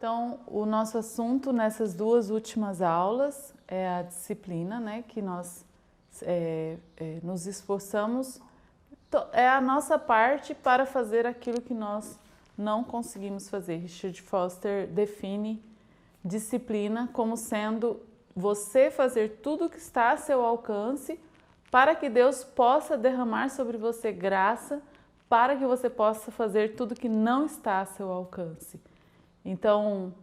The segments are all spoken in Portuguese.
Então, o nosso assunto nessas duas últimas aulas é a disciplina, né? Que nós nos esforçamos, é a nossa parte para fazer aquilo que nós não conseguimos fazer. Richard Foster define disciplina como sendo você fazer tudo o que está a seu alcance para que Deus possa derramar sobre você graça, para que você possa fazer tudo que não está a seu alcance. Então,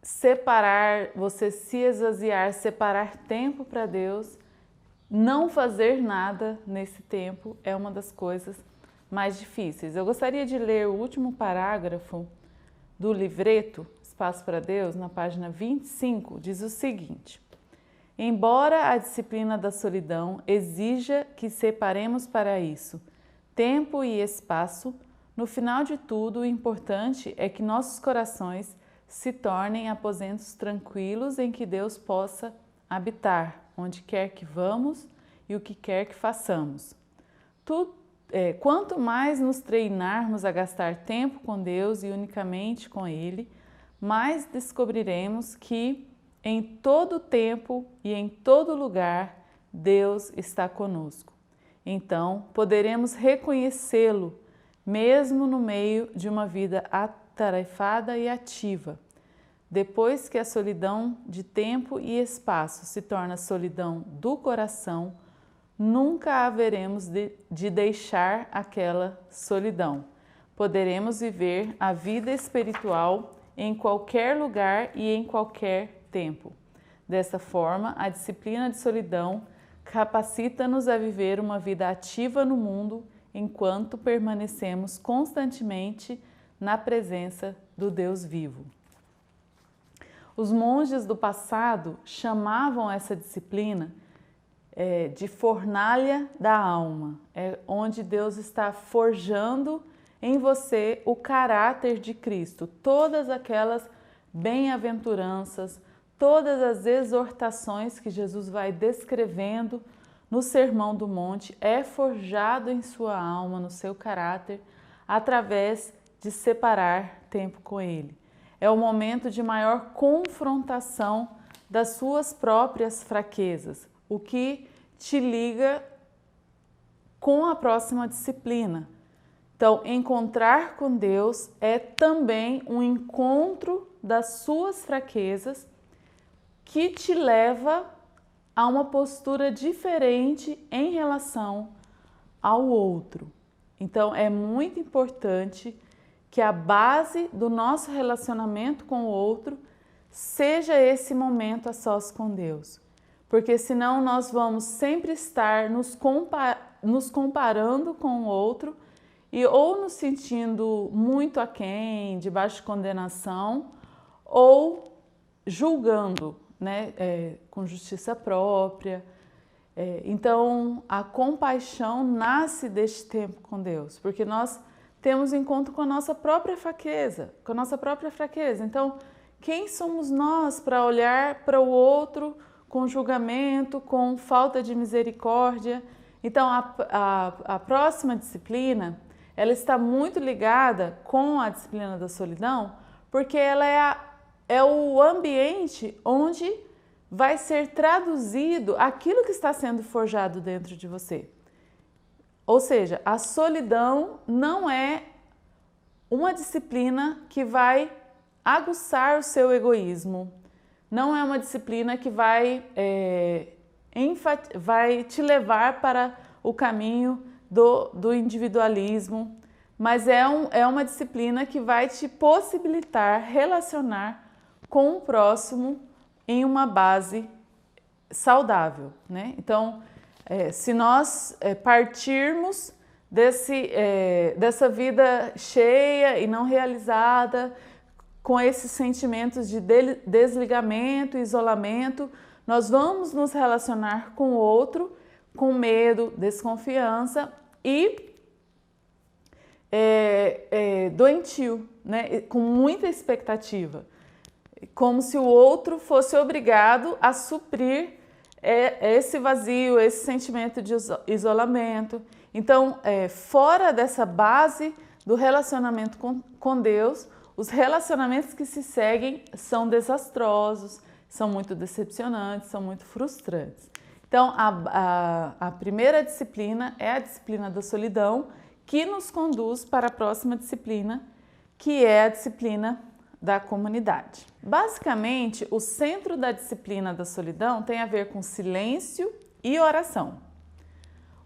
separar, você se esvaziar, separar tempo para Deus, não fazer nada nesse tempo é uma das coisas mais difíceis. Eu gostaria de ler o último parágrafo do livreto Espaço para Deus, na página 25, diz o seguinte: embora a disciplina da solidão exija que separemos para isso tempo e espaço, no final de tudo, o importante é que nossos corações se tornem aposentos tranquilos em que Deus possa habitar, onde quer que vamos e o que quer que façamos. Quanto mais nos treinarmos a gastar tempo com Deus e unicamente com Ele, mais descobriremos que em todo tempo e em todo lugar Deus está conosco. Então, poderemos reconhecê-lo mesmo no meio de uma vida atarefada e ativa. Depois que a solidão de tempo e espaço se torna solidão do coração, nunca haveremos de deixar aquela solidão. Poderemos viver a vida espiritual em qualquer lugar e em qualquer tempo. Dessa forma, a disciplina de solidão capacita-nos a viver uma vida ativa no mundo enquanto permanecemos constantemente na presença do Deus vivo. Os monges do passado chamavam essa disciplina de fornalha da alma, onde Deus está forjando em você o caráter de Cristo. Todas aquelas bem-aventuranças, todas as exortações que Jesus vai descrevendo no Sermão do Monte é forjado em sua alma, no seu caráter, através de separar tempo com Ele. É o momento de maior confrontação das suas próprias fraquezas, o que te liga com a próxima disciplina. Então, encontrar com Deus é também um encontro das suas fraquezas que te leva a uma postura diferente em relação ao outro. Então, é muito importante que a base do nosso relacionamento com o outro seja esse momento a sós com Deus. Porque senão nós vamos sempre estar nos comparando com o outro e ou nos sentindo muito aquém, debaixo de condenação, ou julgando, né, com justiça própria. Então, a compaixão nasce deste tempo com Deus, porque nós temos encontro com a nossa própria fraqueza, Então, quem somos nós para olhar para o outro com julgamento, com falta de misericórdia? Então, a próxima disciplina, ela está muito ligada com a disciplina da solidão, porque ela é o ambiente onde vai ser traduzido aquilo que está sendo forjado dentro de você. Ou seja, a solidão não é uma disciplina que vai aguçar o seu egoísmo, não é uma disciplina que vai te levar para o caminho do individualismo, mas é uma disciplina que vai te possibilitar relacionar com o próximo em uma base saudável, né? Então, se nós partirmos dessa vida cheia e não realizada, com esses sentimentos de desligamento, isolamento, nós vamos nos relacionar com o outro com medo, desconfiança e doentio, né? Com muita expectativa, como se o outro fosse obrigado a suprir esse vazio, esse sentimento de isolamento. Então, fora dessa base do relacionamento com Deus, os relacionamentos que se seguem são desastrosos, são muito decepcionantes, são muito frustrantes. Então, a primeira disciplina é a disciplina da solidão, que nos conduz para a próxima disciplina, que é a disciplina da comunidade. Basicamente, o centro da disciplina da solidão tem a ver com silêncio e oração.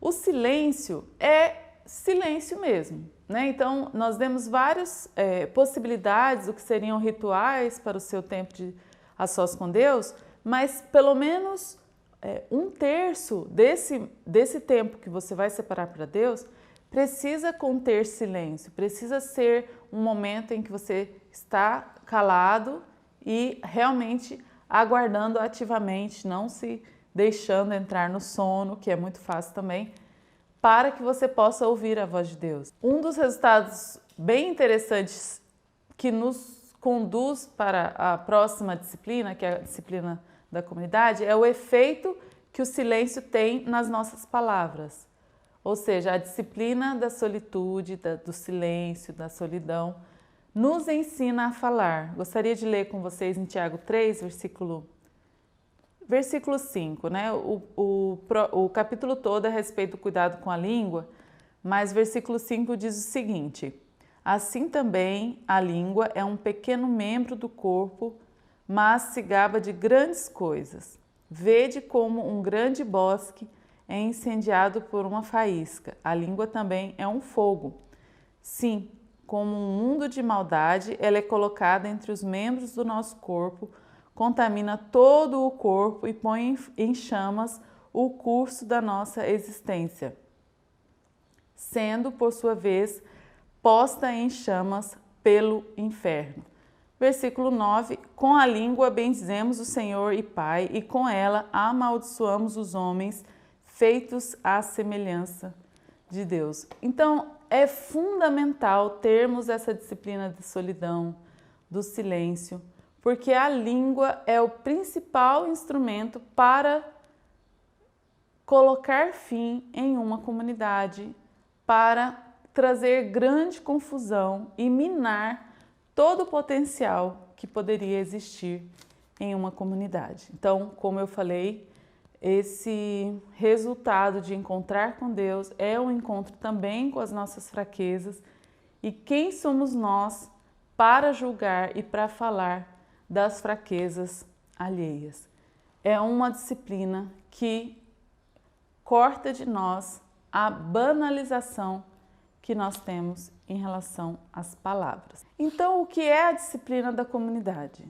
O silêncio é silêncio mesmo, né? Então, nós demos várias possibilidades, o que seriam rituais para o seu tempo de a sós com Deus, mas pelo menos um terço desse tempo que você vai separar para Deus precisa conter silêncio, precisa ser um momento em que você está calado e realmente aguardando ativamente, não se deixando entrar no sono, que é muito fácil também, para que você possa ouvir a voz de Deus. Um dos resultados bem interessantes que nos conduz para a próxima disciplina, que é a disciplina da comunidade, é o efeito que o silêncio tem nas nossas palavras. Ou seja, a disciplina da solitude, do silêncio, da solidão, nos ensina a falar. Gostaria de ler com vocês em Tiago 3, versículo 5, né? O capítulo todo é a respeito do cuidado com a língua, mas versículo 5 diz o seguinte: assim também a língua é um pequeno membro do corpo, mas se gaba de grandes coisas. Vede como um grande bosque é incendiado por uma faísca. A língua também é um fogo. Sim, como um mundo de maldade, ela é colocada entre os membros do nosso corpo, contamina todo o corpo e põe em chamas o curso da nossa existência, sendo, por sua vez, posta em chamas pelo inferno. Versículo 9, com a língua bendizemos o Senhor e Pai, e com ela amaldiçoamos os homens feitos à semelhança de Deus. Então, é fundamental termos essa disciplina de solidão, do silêncio, porque a língua é o principal instrumento para colocar fim em uma comunidade, para trazer grande confusão e minar todo o potencial que poderia existir em uma comunidade. Então, como eu falei, esse resultado de encontrar com Deus é um encontro também com as nossas fraquezas. E quem somos nós para julgar e para falar das fraquezas alheias? É uma disciplina que corta de nós a banalização que nós temos em relação às palavras. Então, o que é a disciplina da comunidade?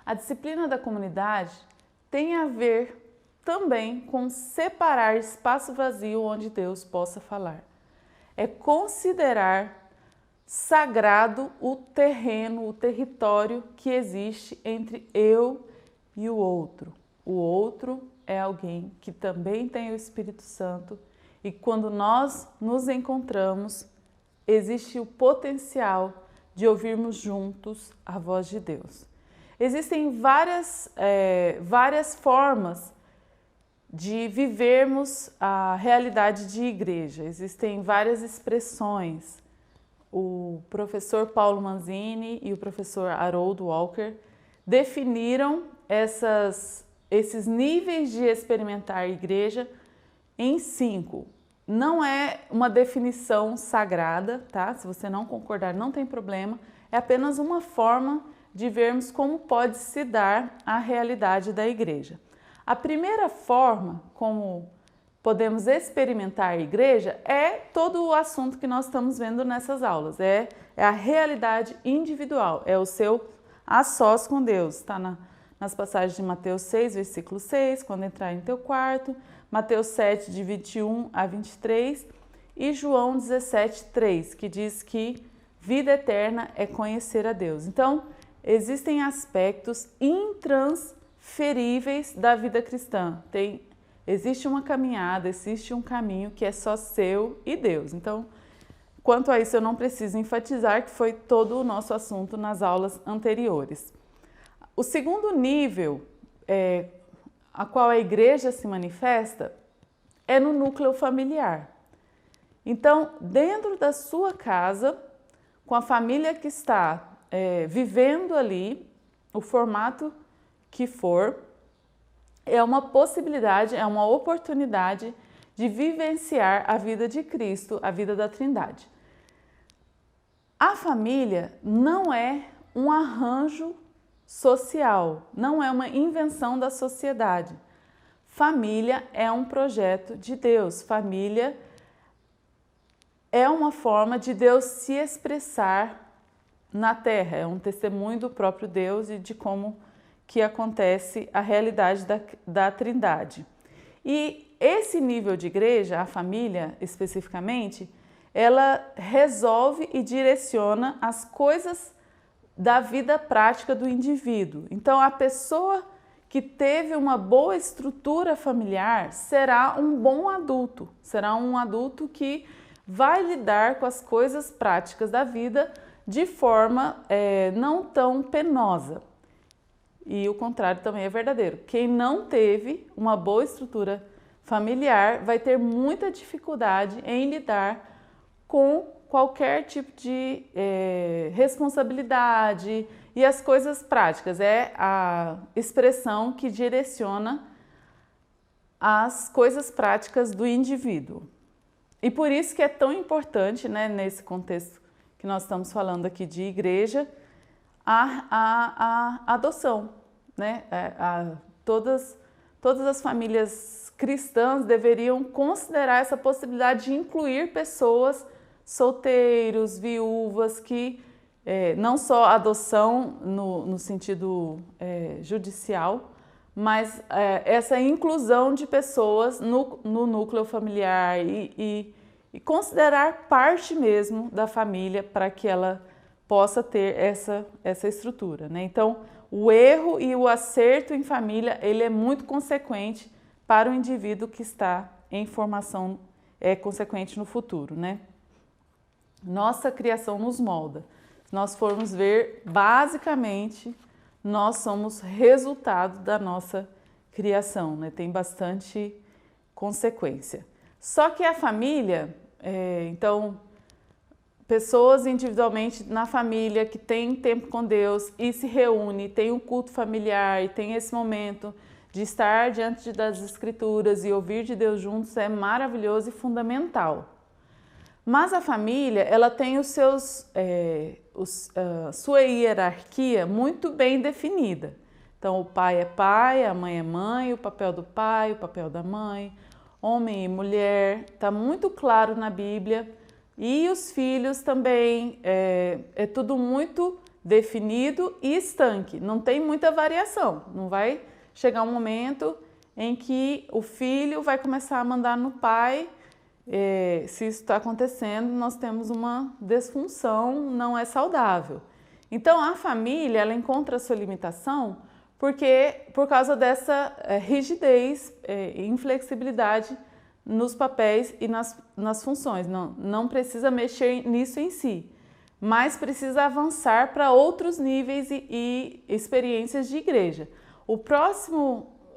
A disciplina da comunidade tem a ver também com separar espaço vazio onde Deus possa falar. É considerar sagrado o terreno, o território que existe entre eu e o outro. O outro é alguém que também tem o Espírito Santo e quando nós nos encontramos, existe o potencial de ouvirmos juntos a voz de Deus. Existem várias formas de vivermos a realidade de igreja. Existem várias expressões. O professor Paulo Manzini e o professor Harold Walker definiram esses níveis de experimentar a igreja em 5. Não é uma definição sagrada, tá? Se você não concordar, não tem problema. É apenas uma forma de vermos como pode se dar a realidade da igreja. A primeira forma como podemos experimentar a igreja é todo o assunto que nós estamos vendo nessas aulas. É a realidade individual, é o seu a sós com Deus. Está nas passagens de Mateus 6, versículo 6, quando entrar em teu quarto, Mateus 7, de 21 a 23 e João 17, 3, que diz que vida eterna é conhecer a Deus. Então, existem aspectos intransferíveis da vida cristã. Existe uma caminhada, existe um caminho que é só seu e Deus. Então, quanto a isso, eu não preciso enfatizar que foi todo o nosso assunto nas aulas anteriores. O segundo nível a qual a igreja se manifesta é no núcleo familiar. Então, dentro da sua casa, com a família que está vivendo ali, o formato que for, é uma possibilidade, é uma oportunidade de vivenciar a vida de Cristo, a vida da Trindade. A família não é um arranjo social, não é uma invenção da sociedade. Família é um projeto de Deus, família é uma forma de Deus se expressar na Terra, é um testemunho do próprio Deus e de como que acontece a realidade da Trindade. E esse nível de igreja, a família especificamente, ela resolve e direciona as coisas da vida prática do indivíduo. Então, a pessoa que teve uma boa estrutura familiar será um bom adulto, será um adulto que vai lidar com as coisas práticas da vida de forma não tão penosa. E o contrário também é verdadeiro. Quem não teve uma boa estrutura familiar vai ter muita dificuldade em lidar com qualquer tipo de responsabilidade e as coisas práticas. É a expressão que direciona as coisas práticas do indivíduo. E por isso que é tão importante, né, nesse contexto que nós estamos falando aqui de igreja, a adoção, né? Todas as famílias cristãs deveriam considerar essa possibilidade de incluir pessoas solteiros, viúvas, que não só adoção no sentido judicial, mas essa inclusão de pessoas no núcleo familiar e considerar parte mesmo da família para que ela possa ter essa estrutura, né? Então, o erro e o acerto em família, ele é muito consequente para o indivíduo que está em formação consequente no futuro, né? Nossa criação nos molda. Se nós formos ver, basicamente, nós somos resultado da nossa criação, né? Tem bastante consequência. Só que a família, então, pessoas individualmente na família que têm tempo com Deus e se reúne, tem um culto familiar e tem esse momento de estar diante das Escrituras e ouvir de Deus juntos é maravilhoso e fundamental. Mas a família, ela tem sua hierarquia muito bem definida. Então, o pai é pai, a mãe é mãe, o papel do pai, o papel da mãe, homem e mulher, está muito claro na Bíblia. E os filhos também, é tudo muito definido e estanque, não tem muita variação. Não vai chegar um momento em que o filho vai começar a mandar no pai. Se isso está acontecendo, nós temos uma disfunção, não é saudável. Então, a família, ela encontra a sua limitação por causa dessa rigidez e inflexibilidade nos papéis e nas funções. Não precisa mexer nisso em si, mas precisa avançar para outros níveis e experiências de igreja.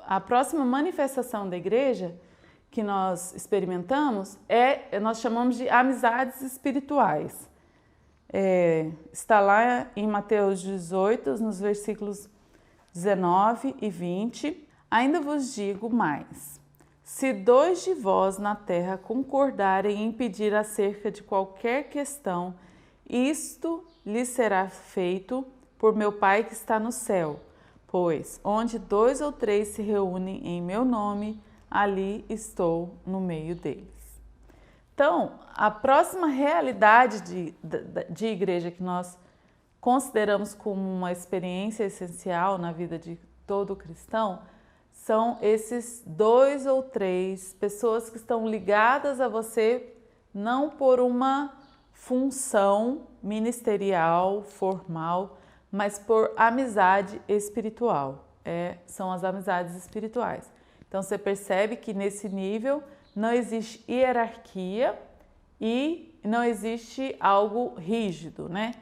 A próxima manifestação da igreja que nós experimentamos nós chamamos de amizades espirituais. Está lá em Mateus 18, nos versículos 19 e 20. Ainda vos digo mais: se 2 de vós na terra concordarem em pedir acerca de qualquer questão, isto lhes será feito por meu Pai que está no céu. Pois onde 2 ou 3 se reúnem em meu nome, ali estou no meio deles. Então, a próxima realidade de igreja que nós consideramos como uma experiência essencial na vida de todo cristão são esses 2 ou 3 pessoas que estão ligadas a você não por uma função ministerial, formal, mas por amizade espiritual. São as amizades espirituais. Então, você percebe que nesse nível não existe hierarquia e não existe algo rígido, né?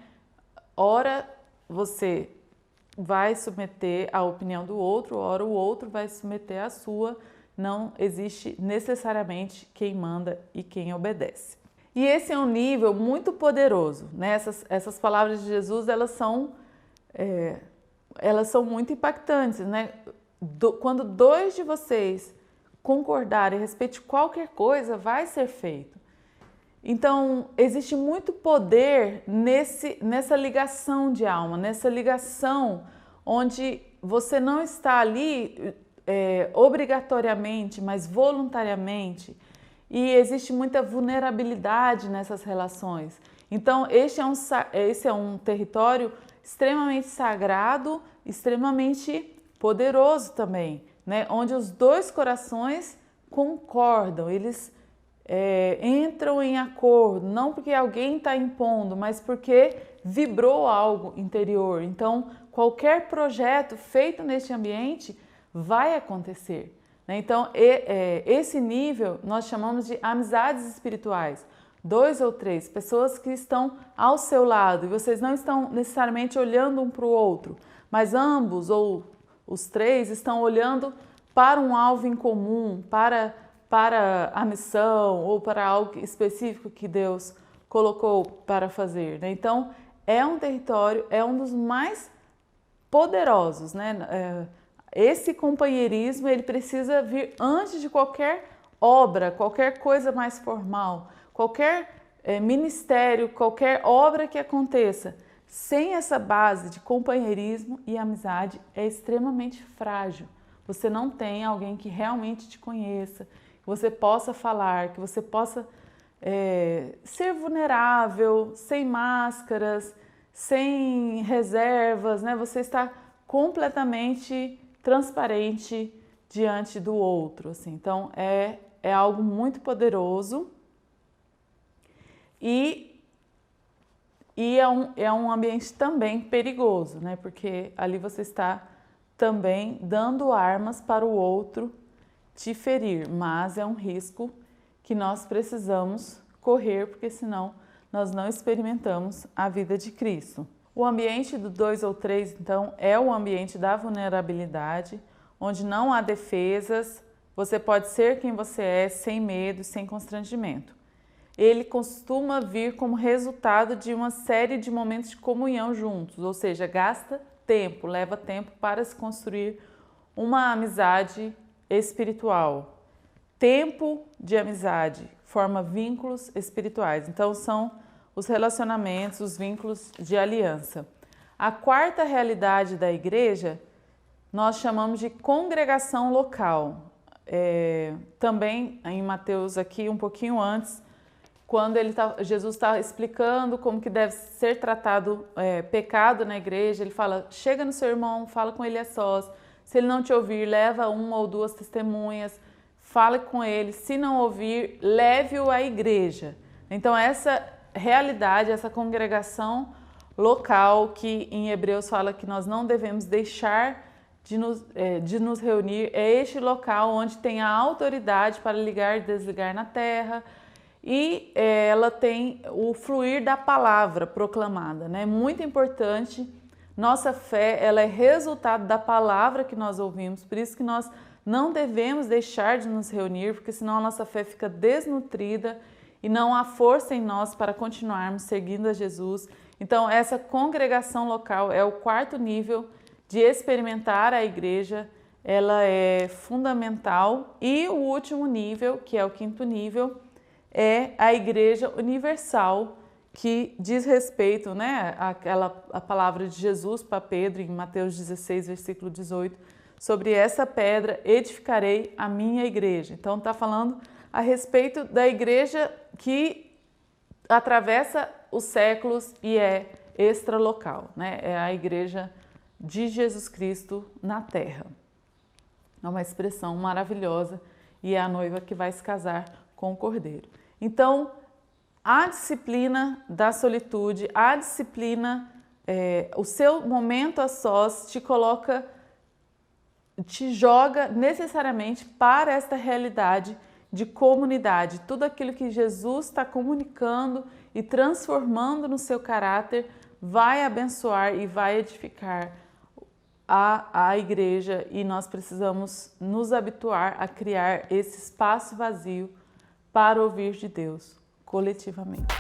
Ora, você vai submeter a opinião do outro, ora o outro vai submeter a sua. Não existe necessariamente quem manda e quem obedece. E esse é um nível muito poderoso, né? Essas palavras de Jesus, elas são muito impactantes, né? Quando dois de vocês concordarem a respeito de qualquer coisa, vai ser feito. Então, existe muito poder nessa ligação de alma, nessa ligação onde você não está ali obrigatoriamente, mas voluntariamente, e existe muita vulnerabilidade nessas relações. Então, esse é um território extremamente sagrado, extremamente poderoso também, né? Onde os dois corações concordam, eles entram em acordo, não porque alguém está impondo, mas porque vibrou algo interior. Então, qualquer projeto feito neste ambiente vai acontecer, né? Então, esse nível nós chamamos de amizades espirituais. 2 ou 3 pessoas que estão ao seu lado e vocês não estão necessariamente olhando um para o outro, mas ambos ou os 3 estão olhando para um alvo em comum, para a missão ou para algo específico que Deus colocou para fazer, né? Então, é um território, é um dos mais poderosos, né? Esse companheirismo, ele precisa vir antes de qualquer obra, qualquer coisa mais formal, qualquer ministério, qualquer obra que aconteça. Sem essa base de companheirismo e amizade, é extremamente frágil. Você não tem alguém que realmente te conheça, que você possa falar, que você possa ser vulnerável, sem máscaras, sem reservas, né? Você está completamente transparente diante do outro, assim. Então, é algo muito poderoso e é um ambiente também perigoso, né? Porque ali você está também dando armas para o outro te ferir, mas é um risco que nós precisamos correr, porque senão nós não experimentamos a vida de Cristo. O ambiente do 2 ou 3, então, é o ambiente da vulnerabilidade, onde não há defesas, você pode ser quem você é, sem medo, sem constrangimento. Ele costuma vir como resultado de uma série de momentos de comunhão juntos, ou seja, gasta tempo, leva tempo para se construir uma amizade espiritual. Tempo de amizade forma vínculos espirituais. Então, são os relacionamentos, os vínculos de aliança. A quarta realidade da igreja nós chamamos de congregação local. Também em Mateus, aqui um pouquinho antes, quando Jesus está explicando como que deve ser tratado pecado na igreja, ele fala: chega no seu irmão, fala com ele a sós. Se ele não te ouvir, leva 1 ou 2 testemunhas, fale com ele. Se não ouvir, leve-o à igreja. Então, essa realidade, essa congregação local, que em Hebreus fala que nós não devemos deixar de nos reunir, é este local onde tem a autoridade para ligar e desligar na terra, e ela tem o fluir da palavra proclamada, né? Muito importante. Nossa fé, ela é resultado da palavra que nós ouvimos, por isso que nós não devemos deixar de nos reunir, porque senão a nossa fé fica desnutrida e não há força em nós para continuarmos seguindo a Jesus. Então, essa congregação local é o quarto nível de experimentar a igreja, ela é fundamental. E o último nível, que é o quinto nível, é a igreja universal, que diz respeito, né, a palavra de Jesus para Pedro em Mateus 16, versículo 18, sobre essa pedra edificarei a minha igreja. Então está falando a respeito da igreja que atravessa os séculos e é extralocal, né? É a igreja de Jesus Cristo na terra. É uma expressão maravilhosa e é a noiva que vai se casar com o Cordeiro. Então, a disciplina da solitude, a disciplina, o seu momento a sós te joga necessariamente para esta realidade de comunidade. Tudo aquilo que Jesus está comunicando e transformando no seu caráter vai abençoar e vai edificar a igreja, e nós precisamos nos habituar a criar esse espaço vazio para ouvir de Deus coletivamente.